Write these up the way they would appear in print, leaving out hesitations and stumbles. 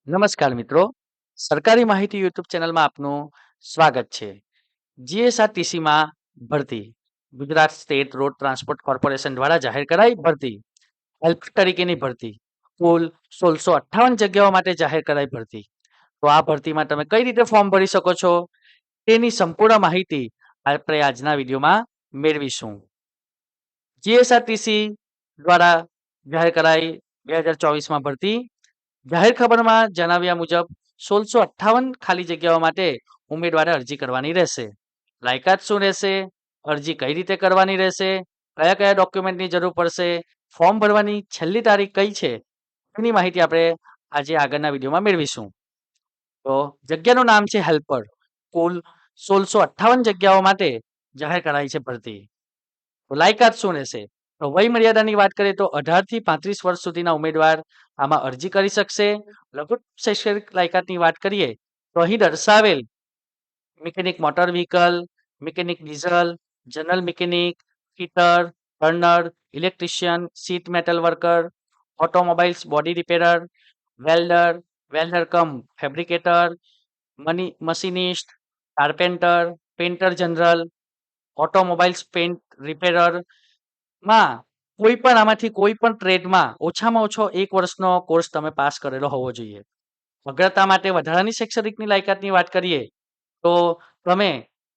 નમસ્કાર મિત્રો, સરકારી માહિતી યુટ્યુબ ચેનલમાં આપનું સ્વાગત છે. જીએસઆરટીસીમાં ભરતી Gujarat state road transport corporation દ્વારા જાહેર કરાઈ ભરતી હેલ્પર તરીકેની ભરતી કુલ 1658 જગ્યાઓ માટે જાહેર કરાઈ ભરતી. તો આ ભરતીમાં તમે કઈ રીતે ફોર્મ ભરી શકો છો તેની સંપૂર્ણ માહિતી આપણે આજના વિડીયોમાં મેળવીશું. જીએસઆરટીસી દ્વારા જાહેર કરાઈ 2024માં ભરતી. જાહેર ખબરમાં જણાવ્યા મુજબ 1658 ખાલી જગ્યાઓ માટે ઉમેદવારે અરજી કરવાની રહેશે. લાયકાત શું રહેશે, અરજી કઈ રીતે કરવાની રહેશે, કયા કયા ડોક્યુમેન્ટની જરૂર પડશે, ફોર્મ ભરવાની છેલ્લી તારીખ કઈ છે, એની માહિતી આપણે આજે આગળના વિડીયોમાં મેળવીશું. તો જગ્યાનું નામ છે હેલ્પર. કુલ 1658 જગ્યાઓ માટે જાહેર કરાઈ છે ભરતી. તો લાયકાત શું રહેશે? તો વય મર્યાદાની વાત કરીએ તો 18 થી 35 વર્ષ સુધીના ઉમેદવાર આમાં અરજી કરી શકશે. લઘુત્તમ શૈક્ષણિક લાયકાતની વાત કરીએ તો અહીં દર્શાવેલ mechanic motor vehicle, mechanic diesel, general mechanic, fitter, turner, electrician, sheet metal worker, automobiles body repairer, welder, welder cum fabricator, machinist, carpenter, painter general, automobiles paint repairer માં કોઈ પણ આમાંથી કોઈ પણ ટ્રેડમાં ઓછામાં ઓછો 1 વર્ષનો કોર્સ તમે પાસ કરેલો હોવો જોઈએ. અગ્રતા માટે વધારાની શૈક્ષણિકની લાયકાતની વાત કરીએ તો તમે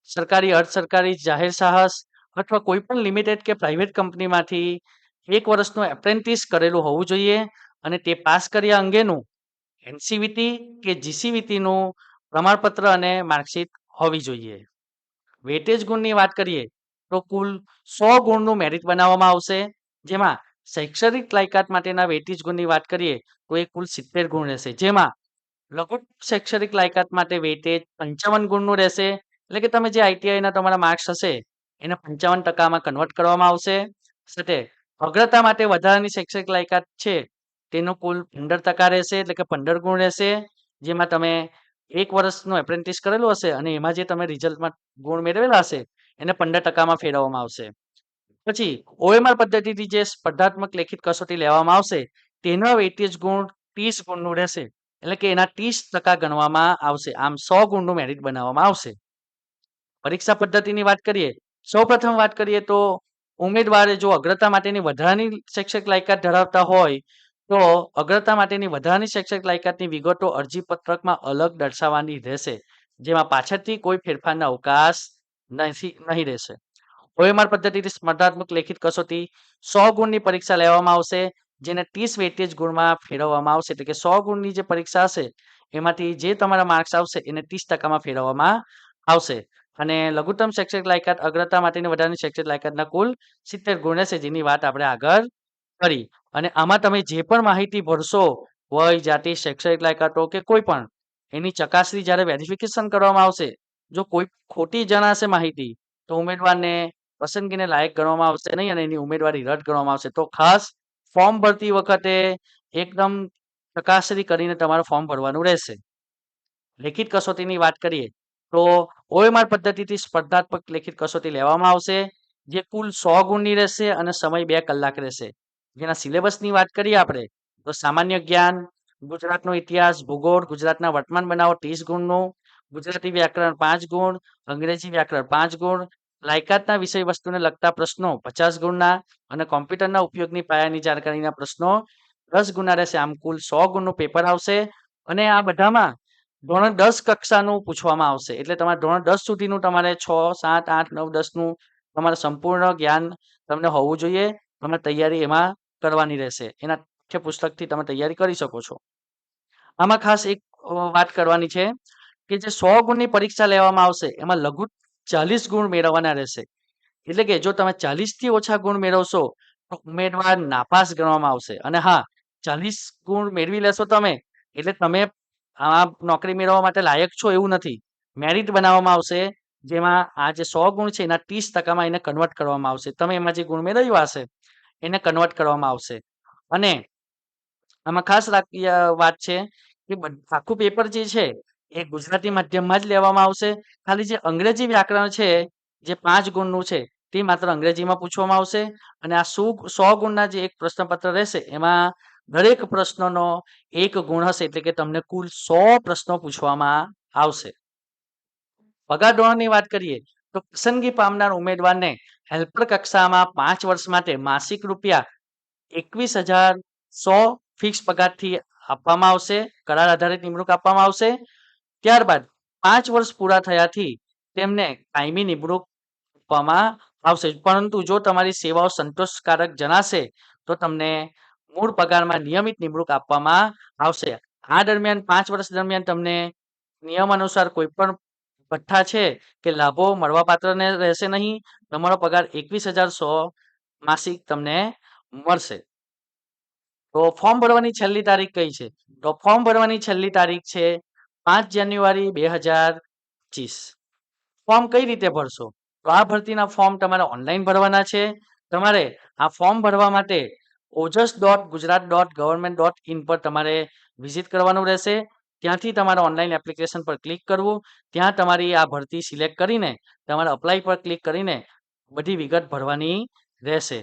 સરકારી, અર્ધ સરકારી, જાહેર સાહસ અથવા કોઈ પણ લિમિટેડ કે પ્રાઇવેટ કંપનીમાંથી 1 વર્ષનું એપ્રેન્ટિસ કરેલું હોવું જોઈએ અને તે પાસ કર્યા અંગેનું એનસીવીટી કે જીસીવીટીનું પ્રમાણપત્ર અને માર્કશીટ હોવી જોઈએ. વેટેજ ગુણની વાત કરીએ તો કુલ 100 ગુણનું મેરિટ બનાવવામાં આવશે, જેમાં શૈક્ષણિક લાયકાત માટેના વેટેજ ગુણની વાત કરીએ તો એ કુલ 70 ગુણ રહેશે, જેમાં લઘુત્તમ શૈક્ષણિક લાયકાત માટે વેટેજ 55 ગુણનું રહેશે. એટલે કે તમે જે આઈટીઆઈના તમારા માર્ક્સ હશે એને 55% કન્વર્ટ કરવામાં આવશે. સાથે અગ્રતા માટે વધારાની શૈક્ષણિક લાયકાત છે તેનો કુલ 15% રહેશે, એટલે કે 15 ગુણ રહેશે, જેમાં તમે 1 વર્ષનું એપ્રેન્ટિસ કરેલું હશે અને એમાં જે તમે રિઝલ્ટમાં ગુણ મેળવેલા હશે એને 15%માં ફેરવવામાં આવશે. પછી ઓએમઆર પદ્ધતિથી જે સ્પર્ધાત્મક લેખિત કસોટી લેવામાં આવશે તેનો વેટેજ ગુણ 30 ગુણનું રહેશે, એટલે કે એના 30% ગણવામાં આવશે. આમ 100 ગુણનું મેરિટ બનાવવામાં આવશે. પરીક્ષા પદ્ધતિની વાત કરીએ, સૌપ્રથમ વાત કરીએ તો ઉમેદવારે જો અગ્રતા માટેની વધારાની શૈક્ષણિક લાયકાત ધરાવતા હોય તો અગ્રતા માટેની વધારાની શૈક્ષણિક લાયકાતની વિગતો અરજી પત્રકમાં અલગ દર્શાવવાની રહેશે, જેમાં પાછળથી કોઈ ફેરફારનો અવકાશ નહીં રહેશે. ઓએમઆર પદ્ધતિથી સ્પર્ધાત્મક લેખિત કસોટી 100 ગુણની પરીક્ષા લેવામાં આવશે, જેને 30 વેટેજ ગુણમાં ફેરવવામાં આવશે. એટલે કે 100 ગુણની જે પરીક્ષા હશે એમાંથી જે તમારા માર્ક્સ આવશે એને 30%માં ફેરવવામાં આવશે. અને લઘુત્તમ શૈક્ષણિક લાયકાત અગ્રતા માટેની વધારાની શૈક્ષણિક લાયકાતના કુલ 70 ગુણ રહેશે, જેની વાત આપણે આગળ કરી. અને આમાં તમે જે પણ માહિતી ભરશો, વય, જાતિ, શૈક્ષણિક લાયકાતો કે કોઈ પણ, એની ચકાસણી જ્યારે વેરિફિકેશન કરવામાં આવશે, જો કોઈ ખોટી જણાશે માહિતી તો ઉમેદવારને પસંદગીને લાયક ગણવામાં આવશે નહીં અને એની ઉમેદવારી રદ ગણવામાં આવશે. તો ખાસ ફોર્મ ભરતી વખતે એકદમ ચકાસણી કરીને તમારે ફોર્મ ભરવાનું રહેશે. લેખિત કસોટીની વાત કરીએ તો ઓએમઆર પદ્ધતિથી સ્પર્ધાત્મક લેખિત કસોટી લેવામાં આવશે, જે કુલ 100 ગુણની રહેશે અને સમય 2 કલાક રહેશે. જેના સિલેબસની વાત કરીએ આપણે તો સામાન્ય જ્ઞાન, ગુજરાતનો ઇતિહાસ, ભૂગોળ, ગુજરાતના વર્તમાન બનાવો 30 ગુણનું, ગુજરાતી વ્યાકરણ 5 ગુણ, અંગ્રેજી વ્યાકરણ 5 ગુણ, લાયકાતના વિષય વસ્તુને લગતા પ્રશ્નો 50 ગુણના અને કોમ્પ્યુટરના ઉપયોગની પાયાની જાણકારીના પ્રશ્નો 10 ગુણના રહેશે. આમ કુલ 100 ગુણનું પેપર આવશે અને આ બધામાં ધોરણ 10 કક્ષાનું પૂછવામાં આવશે. એટલે તમારે ધોરણ 10 સુધીનું તમારે 6, 7, 8, 9, 10નું તમારે સંપૂર્ણ જ્ઞાન તમને હોવું જોઈએ. તમારે તૈયારી એમાં કરવાની રહેશે. એના પાઠ્યપુસ્તકથી તમે તૈયારી કરી શકો છો. આમાં ખાસ એક વાત કરવાની છે કે જે 100 ગુણની પરીક્ષા લેવામાં આવશે એમાં લઘુત્તમ 40 ગુણ મેળવવાના રહેશે. એટલે કે જો તમે 40 થી ઓછા ગુણ મેળવશો તો ઉમેદવાર નાપાસ ગણવામાં આવશે. અને હા, 40 ગુણ મેળવી લેશો તમે એટલે તમે આ નોકરી મેળવવા માટે લાયક છો એવું નથી. મેરિટ બનાવવામાં આવશે, જેમાં આ જે 100 ગુણ છે એના 30%માં એને કન્વર્ટ કરવામાં આવશે. તમે એમાં જે ગુણ મેળવ્યા હશે એને કન્વર્ટ કરવામાં આવશે. અને આમાં ખાસ વાત છે કે આખું પેપર જે છે એ ગુજરાતી માધ્યમમાં જ લેવામાં આવશે. ખાલી જે અંગ્રેજી વ્યાકરણ છે જે 5 ગુણનું છે તે માત્ર અંગ્રેજીમાં પૂછવામાં આવશે. અને આ 100 ગુણના જે એક પ્રશ્નપત્ર રહેશે એમાં દરેક પ્રશ્નનો 1 ગુણ હશે એટલે કે તમને કુલ 100 પ્રશ્નો પૂછવામાં આવશે. પગાર ધોરણની વાત કરીએ તો પસંદગી પામનાર ઉમેદવારને હેલ્પર કક્ષામાં 5 વર્ષ માટે માસિક રૂપિયા 21,100 ફિક્સ પગારથી આપવામાં આવશે. કરાર આધારિત નિમણૂક આપવામાં આવશે. ત્યારબાદ 5 વર્ષ પૂરા થયાથી તેમને કાયમી નિમણૂક આપવામાં આવશે. પરંતુ જો તમારી સેવાઓ સંતોષકારક જણાશે તો તમને મૂળ પગારમાં નિયમિત નિમણૂક આપવામાં આવશે. આ દરમિયાન 5 વર્ષ દરમિયાન તમને નિયમ અનુસાર કોઈ પણ ભથ્થા છે કે લાભો મળવાપાત્ર રહેશે નહીં. તમારો પગાર 21,100 માસિક તમને મળશે. તો ફોર્મ ભરવાની છેલ્લી તારીખ કઈ છે? તો ફોર્મ ભરવાની છેલ્લી તારીખ છે 5 જાન્યુઆરી 2025. ફોર્મ કઈ રીતે ભરશો? તો આ ભરતીના ફોર્મ તમારે ઓનલાઈન ભરવાના છે. તમારે આ ફોર્મ ભરવા માટે ojas.gujarat.government.in પર તમારે વિઝિટ કરવાનું રહેશે. ત્યાંથી તમારે ઓનલાઈન એપ્લિકેશન પર ક્લિક કરવું. ત્યાં તમારી આ ભરતી સિલેક્ટ કરીને તમારે અપ્લાય પર ક્લિક કરીને બધી વિગત ભરવાની રહેશે.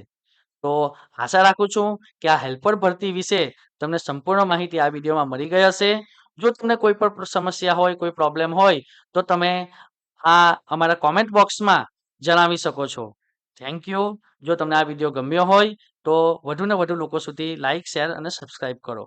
તો આશા રાખું છું કે આ હેલ્પર ભરતી વિશે તમને સંપૂર્ણ માહિતી આ વિડીયોમાં મળી ગઈ હશે. જો તમને કોઈ પણ સમસ્યા હોય, કોઈ પ્રોબ્લેમ હોય તો તમે આ અમારા કોમેન્ટ બોક્સમાં જણાવી શકો છો. Thank you. જો તમને આ વિડીયો ગમ્યો હોય તો વધુને વધુ લોકો સુધી લાઈક, શેર અને સબસ્ક્રાઈબ કરો.